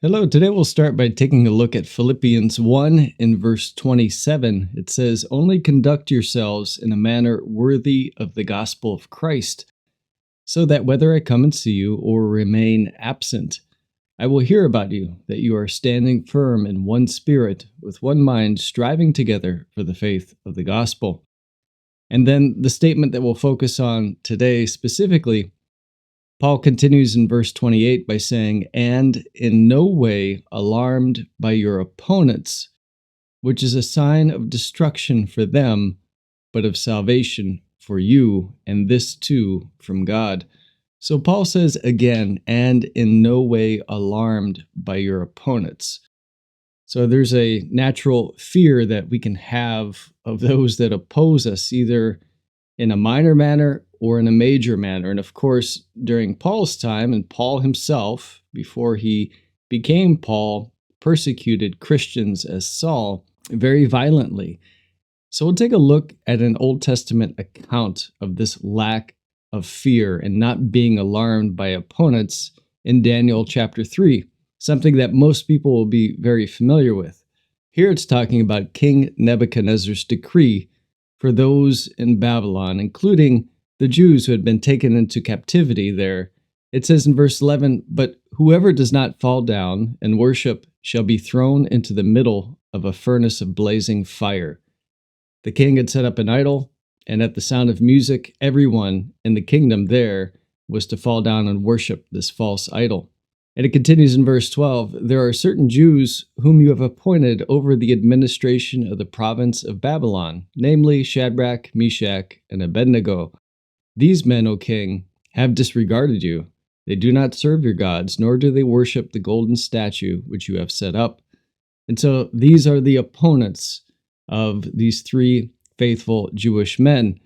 Hello, today we'll start by taking a look at Philippians 1 in verse 27. It says, "Only conduct yourselves in a manner worthy of the gospel of Christ, so that whether I come and see you or remain absent, I will hear about you, that you are standing firm in one spirit, with one mind, striving together for the faith of the gospel." And then the statement that we'll focus on today specifically, Paul continues in verse 28 by saying, "And in no way alarmed by your opponents, which is a sign of destruction for them, but of salvation for you, and this too from God." So Paul says again, "and in no way alarmed by your opponents." So there's a natural fear that we can have of those that oppose us, either in a minor manner or in a major manner. And of course, during Paul's time, and Paul himself, before he became Paul, persecuted Christians as Saul very violently. So we'll take a look at an Old Testament account of this lack of fear and not being alarmed by opponents in Daniel chapter 3, something that most people will be very familiar with. Here it's talking about King Nebuchadnezzar's decree for those in Babylon, including the Jews who had been taken into captivity there. It says in verse 11, "But whoever does not fall down and worship shall be thrown into the middle of a furnace of blazing fire." The king had set up an idol, and at the sound of music, everyone in the kingdom there was to fall down and worship this false idol. And it continues in verse 12, "There are certain Jews whom you have appointed over the administration of the province of Babylon, namely Shadrach, Meshach, and Abednego. These men, O king, have disregarded you. They do not serve your gods, nor do they worship the golden statue which you have set up." And so these are the opponents of these three faithful Jewish men.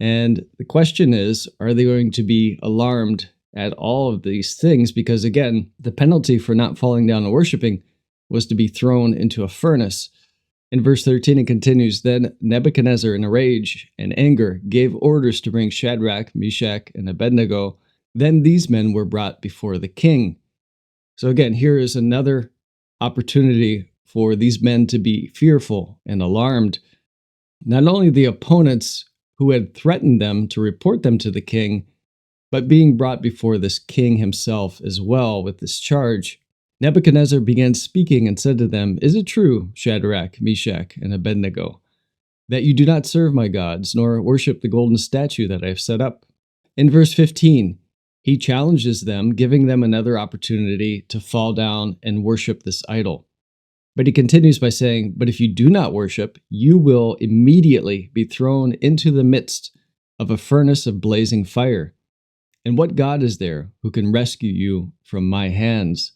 And the question is, are they going to be alarmed at all of these things? Because again, the penalty for not falling down and worshiping was to be thrown into a furnace. In verse 13, it continues, "Then Nebuchadnezzar, in a rage and anger, gave orders to bring Shadrach, Meshach, and Abednego. Then these men were brought before the king." So again, here is another opportunity for these men to be fearful and alarmed. Not only the opponents who had threatened them to report them to the king, but being brought before this king himself as well with this charge. Nebuchadnezzar began speaking and said to them, "Is it true, Shadrach, Meshach, and Abednego, that you do not serve my gods, nor worship the golden statue that I have set up?" In verse 15, he challenges them, giving them another opportunity to fall down and worship this idol. But he continues by saying, "But if you do not worship, you will immediately be thrown into the midst of a furnace of blazing fire. And what God is there who can rescue you from my hands?"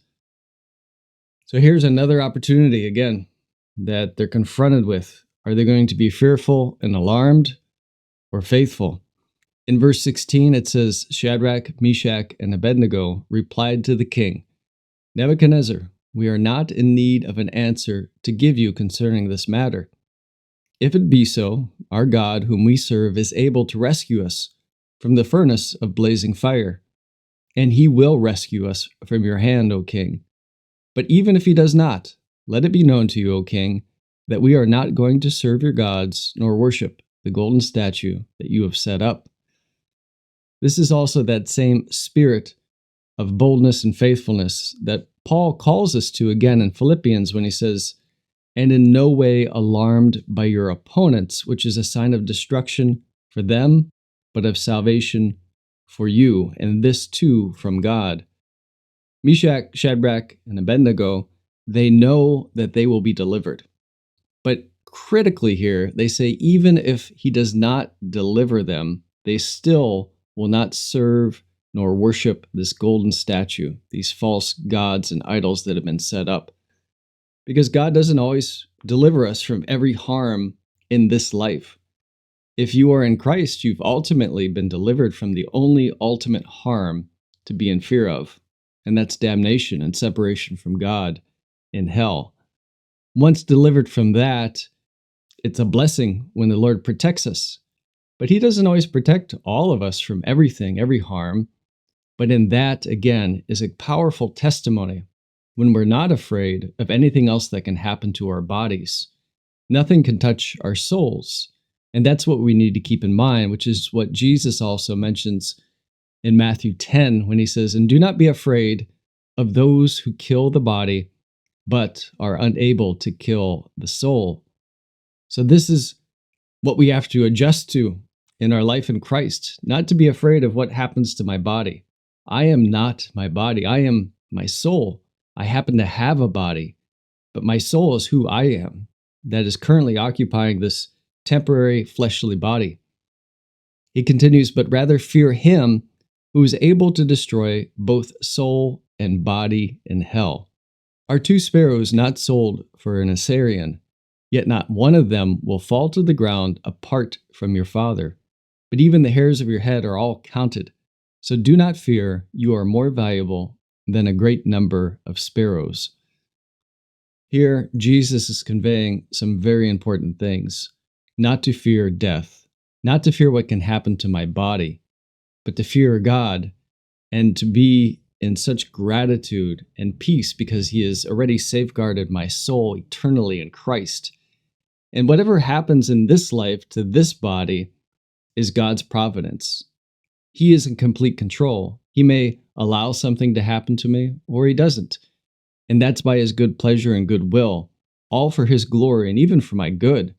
So here's another opportunity again that they're confronted with. Are they going to be fearful and alarmed or faithful? In verse 16, it says, "Shadrach, Meshach, and Abednego replied to the king, 'Nebuchadnezzar, we are not in need of an answer to give you concerning this matter. If it be so, our God, whom we serve, is able to rescue us from the furnace of blazing fire, and he will rescue us from your hand, O king. But even if he does not, let it be known to you, O king, that we are not going to serve your gods nor worship the golden statue that you have set up.'" This is also that same spirit of boldness and faithfulness that Paul calls us to again in Philippians when he says, "And in no way alarmed by your opponents, which is a sign of destruction for them, but of salvation for you, and this too from God." Meshach, Shadrach, and Abednego, they know that they will be delivered. But critically here, they say even if he does not deliver them, they still will not serve nor worship this golden statue, these false gods and idols that have been set up. Because God doesn't always deliver us from every harm in this life. If you are in Christ, you've ultimately been delivered from the only ultimate harm to be in fear of, and that's damnation and separation from God in hell. Once delivered from that, it's a blessing when the Lord protects us. But he doesn't always protect all of us from everything, every harm. But in that, again, is a powerful testimony when we're not afraid of anything else that can happen to our bodies. Nothing can touch our souls. And that's what we need to keep in mind, which is what Jesus also mentions in Matthew 10 when he says, "And do not be afraid of those who kill the body, but are unable to kill the soul." So this is what we have to adjust to in our life in Christ, not to be afraid of what happens to my body. I am not my body. I am my soul. I happen to have a body, but my soul is who I am, that is currently occupying this temporary fleshly body. He continues, "But rather fear him who is able to destroy both soul and body in hell. Are two sparrows not sold for an assarion? Yet not one of them will fall to the ground apart from your Father. But even the hairs of your head are all counted. So do not fear, you are more valuable than a great number of sparrows." Here, Jesus is conveying some very important things. Not to fear death, not to fear what can happen to my body, but to fear God and to be in such gratitude and peace because He has already safeguarded my soul eternally in Christ. And whatever happens in this life to this body is God's providence. He is in complete control. He may allow something to happen to me, or He doesn't. And that's by His good pleasure and good will, all for His glory and even for my good,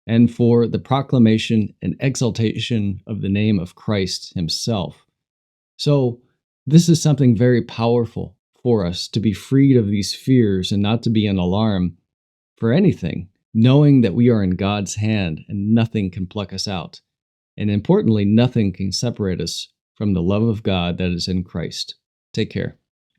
and for the proclamation and exaltation of the name of Christ Himself. So, this is something very powerful for us, to be freed of these fears and not to be in alarm for anything, knowing that we are in God's hand and nothing can pluck us out. And importantly, nothing can separate us from the love of God that is in Christ. Take care.